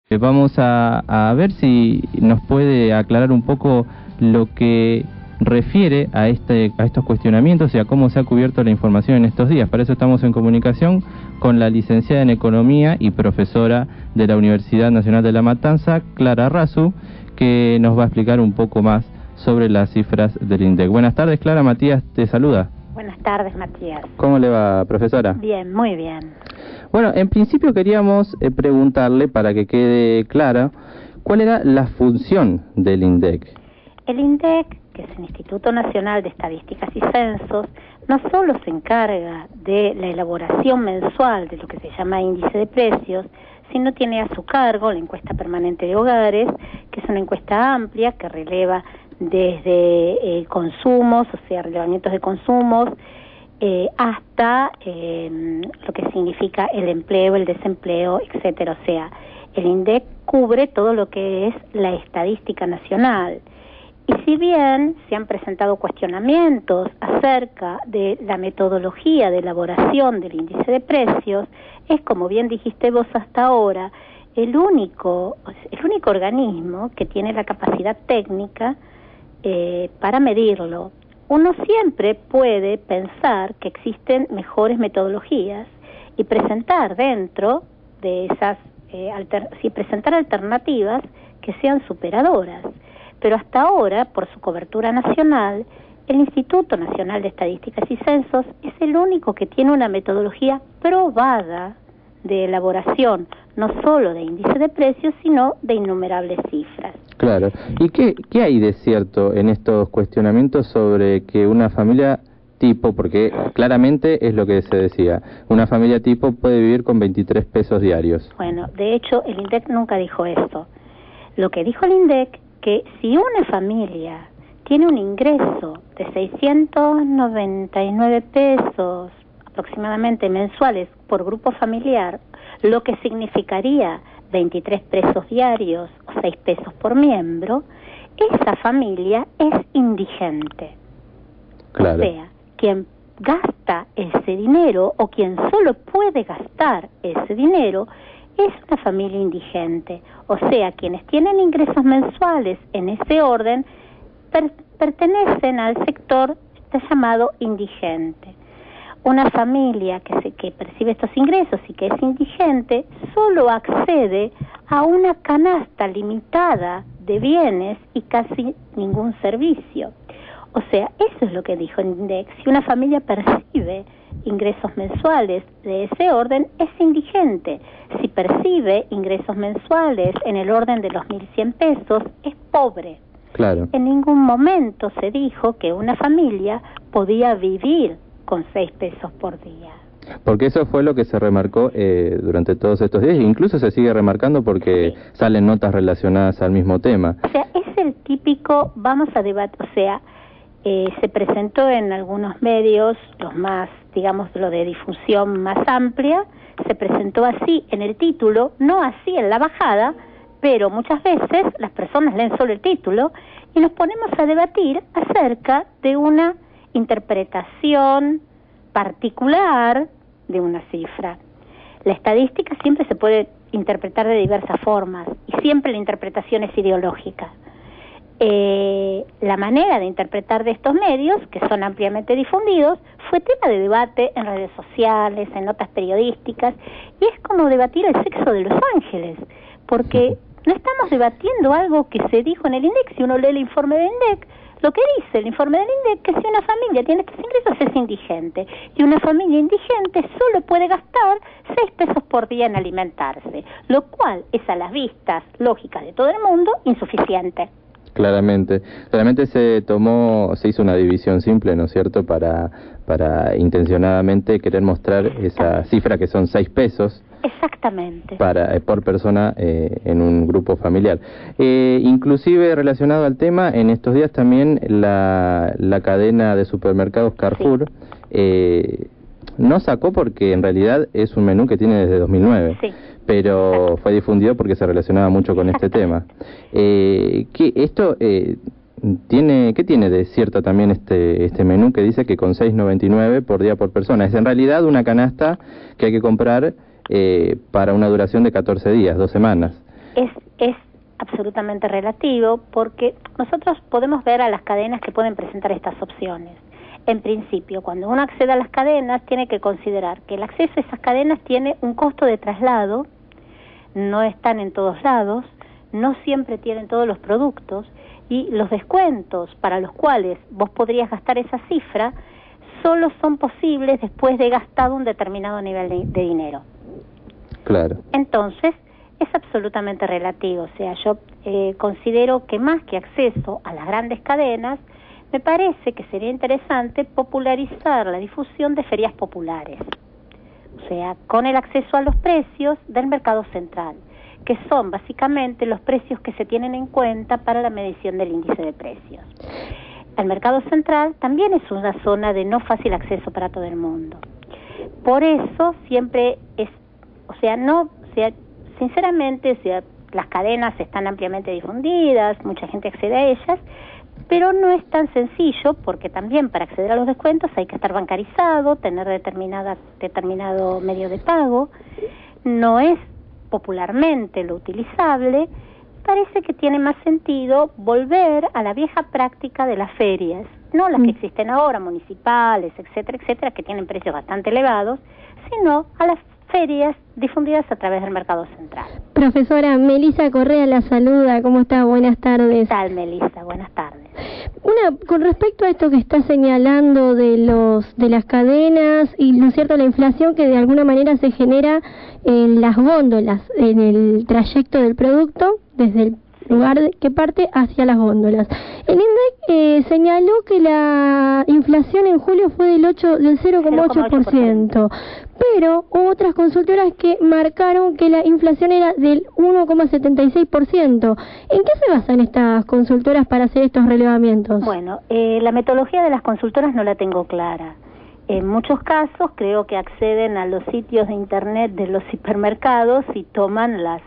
Vamos a ver si nos puede aclarar un poco lo que refiere a estos cuestionamientos y a cómo se ha cubierto la información en estos días. Para eso estamos en comunicación con la licenciada en Economía y profesora de la Universidad Nacional de La Matanza, Clara Rasu, que nos va a explicar un poco más sobre las cifras del INDEC. Buenas tardes, Clara. Matías te saluda. Buenas tardes, Matías. ¿Cómo le va, profesora? Bien, muy bien. Bueno, en principio queríamos preguntarle, para que quede clara, ¿cuál era la función del INDEC? El INDEC, que es el Instituto Nacional de Estadísticas y Censos, no solo se encarga de la elaboración mensual de lo que se llama índice de precios, sino tiene a su cargo la encuesta permanente de hogares, que es una encuesta amplia que releva desde consumos, o sea, relevamientos de consumos, hasta lo que significa el empleo, el desempleo, etcétera. O sea, el INDEC cubre todo lo que es la estadística nacional. Y si bien se han presentado cuestionamientos acerca de la metodología de elaboración del índice de precios, es, como bien dijiste vos hasta ahora, el único organismo que tiene la capacidad técnica para medirlo. Uno siempre puede pensar que existen mejores metodologías y presentar dentro de esas, presentar alternativas que sean superadoras. Pero hasta ahora, por su cobertura nacional, el Instituto Nacional de Estadísticas y Censos es el único que tiene una metodología probada de elaboración, no solo de índice de precios, sino de innumerables cifras. Claro. ¿Y qué hay de cierto en estos cuestionamientos sobre que una familia tipo, porque claramente es lo que se decía, una familia tipo puede vivir con 23 pesos diarios? Bueno, de hecho, el INDEC nunca dijo eso. Lo que dijo el INDEC, que si una familia tiene un ingreso de 699 pesos aproximadamente mensuales por grupo familiar, lo que significaría 23 pesos diarios o 6 pesos por miembro, esa familia es indigente. Claro. O sea, quien gasta ese dinero o quien solo puede gastar ese dinero es una familia indigente. O sea, quienes tienen ingresos mensuales en ese orden pertenecen al sector llamado indigente. Una familia que percibe estos ingresos y que es indigente solo accede a una canasta limitada de bienes y casi ningún servicio. O sea, eso es lo que dijo el INDEC. Si una familia percibe ingresos mensuales de ese orden, es indigente. Si percibe ingresos mensuales en el orden de los 1.100 pesos, es pobre. Claro. En ningún momento se dijo que una familia podía vivir con 6 pesos por día. Porque eso fue lo que se remarcó durante todos estos días, e incluso se sigue remarcando porque sí salen notas relacionadas al mismo tema. O sea, es el típico, vamos a debatir, o sea, se presentó en algunos medios, los más, digamos, lo de difusión más amplia, se presentó así en el título, no así en la bajada, pero muchas veces las personas leen solo el título y nos ponemos a debatir acerca de una interpretación particular de una cifra. La estadística siempre se puede interpretar de diversas formas y siempre la interpretación es ideológica. La manera de interpretar de estos medios, que son ampliamente difundidos, fue tema de debate en redes sociales, en notas periodísticas, y es como debatir el sexo de los ángeles, porque no estamos debatiendo algo que se dijo en el INDEC. Si uno lee el informe del INDEC, lo que dice el informe del INDEC, que si una familia tiene estos ingresos es indigente, y una familia indigente solo puede gastar 6 pesos por día en alimentarse, lo cual es, a las vistas lógicas de todo el mundo, insuficiente. Claramente se hizo una división simple, ¿no es cierto?, para intencionadamente querer mostrar esa cifra que son 6 pesos. Exactamente. Por persona en un grupo familiar. Inclusive relacionado al tema, en estos días también la cadena de supermercados Carrefour no sacó, porque en realidad es un menú que tiene desde 2009. Sí. Pero fue difundido porque se relacionaba mucho con este tema. ¿Qué tiene de cierto también este menú que dice que con 6.99 por día por persona? Es en realidad una canasta que hay que comprar para una duración de 14 días, 2 semanas. Es absolutamente relativo, porque nosotros podemos ver a las cadenas que pueden presentar estas opciones. En principio, cuando uno accede a las cadenas, tiene que considerar que el acceso a esas cadenas tiene un costo de traslado, no están en todos lados, no siempre tienen todos los productos, y los descuentos para los cuales vos podrías gastar esa cifra solo son posibles después de gastado un determinado nivel de dinero. Claro. Entonces, es absolutamente relativo. O sea, yo considero que más que acceso a las grandes cadenas, me parece que sería interesante popularizar la difusión de ferias populares. O sea, con el acceso a los precios del mercado central, que son básicamente los precios que se tienen en cuenta para la medición del índice de precios. El mercado central también es una zona de no fácil acceso para todo el mundo. Por eso siempre es, sinceramente, las cadenas están ampliamente difundidas, mucha gente accede a ellas, pero no es tan sencillo, porque también para acceder a los descuentos hay que estar bancarizado, tener determinado medio de pago, no es popularmente lo utilizable. Parece que tiene más sentido volver a la vieja práctica de las ferias, no las que existen ahora, municipales, etcétera, etcétera, que tienen precios bastante elevados, sino a las ferias difundidas a través del mercado central. Profesora Melissa Correa la saluda, ¿cómo está? Buenas tardes. ¿Qué tal, Melissa? Buenas tardes. Con respecto a esto que está señalando de las cadenas y, ¿no es cierto?, la inflación que de alguna manera se genera en las góndolas, en el trayecto del producto, desde el lugar que parte hacia las góndolas. El INDEC señaló que la inflación en julio fue del 0,8%, pero hubo otras consultoras que marcaron que la inflación era del 1,76%. ¿En qué se basan estas consultoras para hacer estos relevamientos? Bueno, la metodología de las consultoras no la tengo clara. En muchos casos creo que acceden a los sitios de internet de los hipermercados y toman los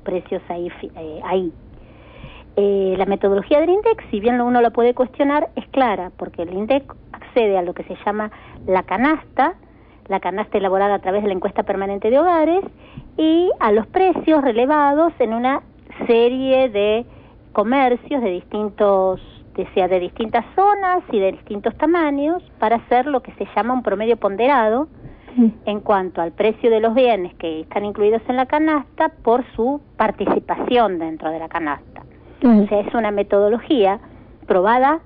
precios ahí. La metodología del INDEC, si bien uno la puede cuestionar, es clara, porque el INDEC accede a lo que se llama la canasta elaborada a través de la encuesta permanente de hogares, y a los precios relevados en una serie de comercios de distintas zonas y de distintos tamaños, para hacer lo que se llama un promedio ponderado en cuanto al precio de los bienes que están incluidos en la canasta por su participación dentro de la canasta. O sea, es una metodología probada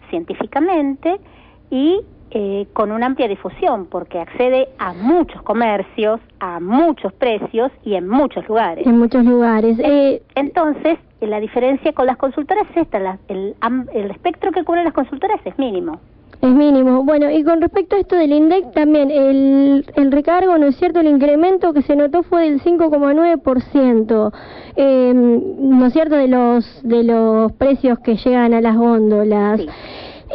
científicamente y con una amplia difusión, porque accede a muchos comercios, a muchos precios y en muchos lugares. En muchos lugares. Entonces, la diferencia con las consultoras es esta, el espectro que cubren las consultoras es mínimo. Es mínimo. Bueno, y con respecto a esto del INDEC también, el recargo, ¿no es cierto?, el incremento que se notó fue del 5,9%, ¿no es cierto?, de los precios que llegan a las góndolas. Sí.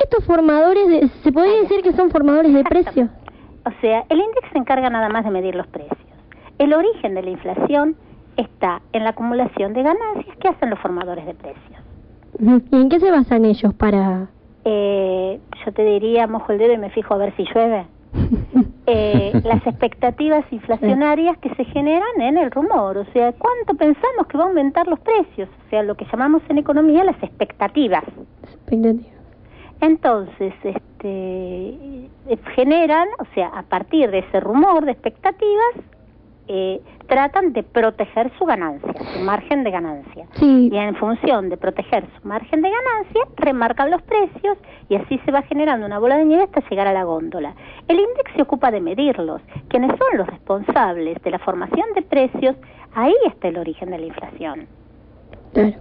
Estos formadores, ¿se podría decir que son formadores de precios? O sea, el INDEC se encarga nada más de medir los precios. El origen de la inflación está en la acumulación de ganancias que hacen los formadores de precios. ¿Y en qué se basan ellos para...? Yo te diría, mojo el dedo y me fijo a ver si llueve. Las expectativas inflacionarias que se generan en el rumor, o sea, ¿cuánto pensamos que va a aumentar los precios? O sea, lo que llamamos en economía las expectativas. Entonces, generan, o sea, a partir de ese rumor de expectativas, tratan de proteger su ganancia, su margen de ganancia. Sí. Y en función de proteger su margen de ganancia, remarcan los precios y así se va generando una bola de nieve hasta llegar a la góndola. El INDEC se ocupa de medirlos. Quienes son los responsables de la formación de precios, ahí está el origen de la inflación. Claro.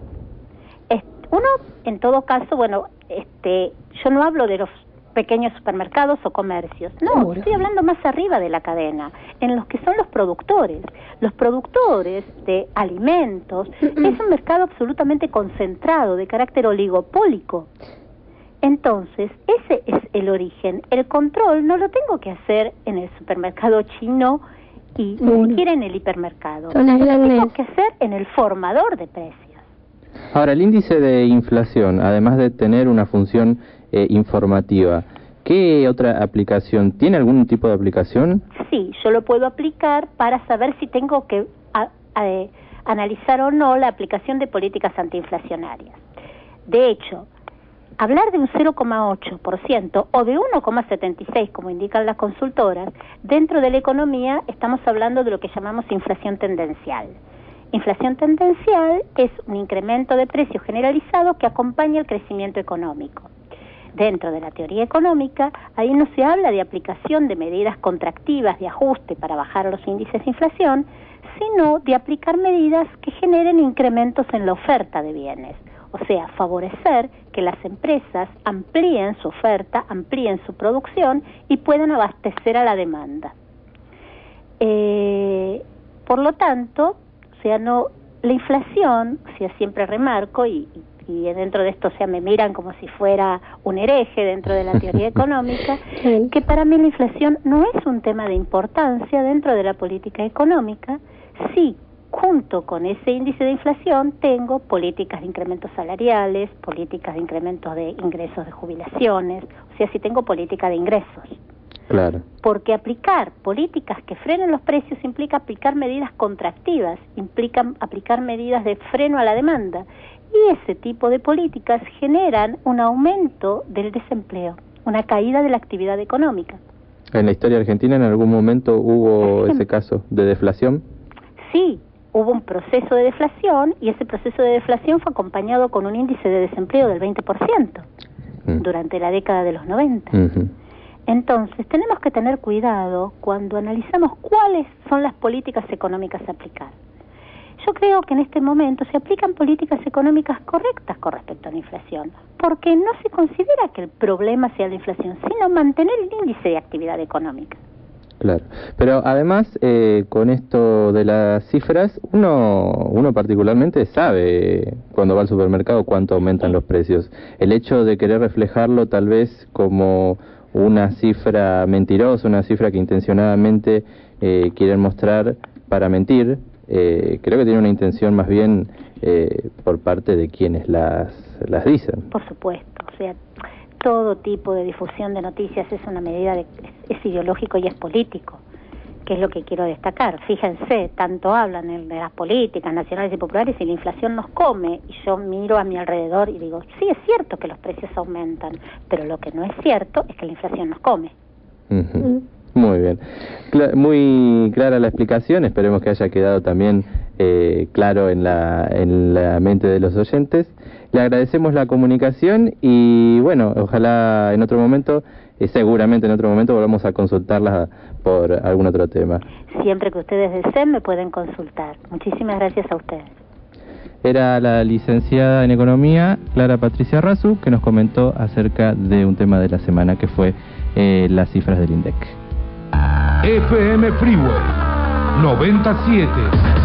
Uno, en todo caso, bueno, yo no hablo de los pequeños supermercados o comercios, no, estoy hablando más arriba de la cadena, en los que son los productores de alimentos. Es un mercado absolutamente concentrado, de carácter oligopólico. Entonces, ese es el origen. El control no lo tengo que hacer en el supermercado chino y ni siquiera en el hipermercado. Lo tengo que hacer en el formador de precios. Ahora, el índice de inflación, además de tener una función informativa, ¿qué otra aplicación? ¿Tiene algún tipo de aplicación? Sí, yo lo puedo aplicar para saber si tengo que analizar o no la aplicación de políticas antiinflacionarias. De hecho, hablar de un 0,8% o de 1,76%, como indican las consultoras, dentro de la economía estamos hablando de lo que llamamos inflación tendencial. Inflación tendencial es un incremento de precios generalizado que acompaña el crecimiento económico. Dentro de la teoría económica, ahí no se habla de aplicación de medidas contractivas de ajuste para bajar los índices de inflación, sino de aplicar medidas que generen incrementos en la oferta de bienes. O sea, favorecer que las empresas amplíen su oferta, amplíen su producción y puedan abastecer a la demanda. Por lo tanto, o sea, la inflación, o sea, siempre remarco, y dentro de esto, o sea, me miran como si fuera un hereje dentro de la teoría económica, que para mí la inflación no es un tema de importancia dentro de la política económica, sí. Junto con ese índice de inflación tengo políticas de incrementos salariales, políticas de incrementos de ingresos de jubilaciones, o sea, sí tengo política de ingresos. Claro. Porque aplicar políticas que frenen los precios implica aplicar medidas contractivas, implica aplicar medidas de freno a la demanda. Y ese tipo de políticas generan un aumento del desempleo, una caída de la actividad económica. ¿En la historia argentina en algún momento hubo ese caso de deflación? Sí. Hubo un proceso de deflación y ese proceso de deflación fue acompañado con un índice de desempleo del 20% durante la década de los 90. Entonces, tenemos que tener cuidado cuando analizamos cuáles son las políticas económicas a aplicar. Yo creo que en este momento se aplican políticas económicas correctas con respecto a la inflación, porque no se considera que el problema sea la inflación, sino mantener el índice de actividad económica. Claro, pero además con esto de las cifras, uno particularmente sabe cuando va al supermercado cuánto aumentan los precios. El hecho de querer reflejarlo tal vez como una cifra mentirosa, una cifra que intencionadamente quieren mostrar para mentir, creo que tiene una intención más bien por parte de quienes las dicen. Por supuesto, o sea, todo tipo de difusión de noticias es una medida es ideológico y es político, que es lo que quiero destacar. Fíjense, tanto hablan de las políticas nacionales y populares y la inflación nos come, y yo miro a mi alrededor y digo, sí, es cierto que los precios aumentan, pero lo que no es cierto es que la inflación nos come. Muy bien. Muy clara la explicación, esperemos que haya quedado también claro en la mente de los oyentes. Le agradecemos la comunicación y bueno, ojalá en otro momento, seguramente en otro momento volvamos a consultarla por algún otro tema. Siempre que ustedes deseen me pueden consultar. Muchísimas gracias a ustedes. Era la licenciada en Economía, Clara Patricia Rasu, que nos comentó acerca de un tema de la semana que fue las cifras del INDEC. FM Freeway 97.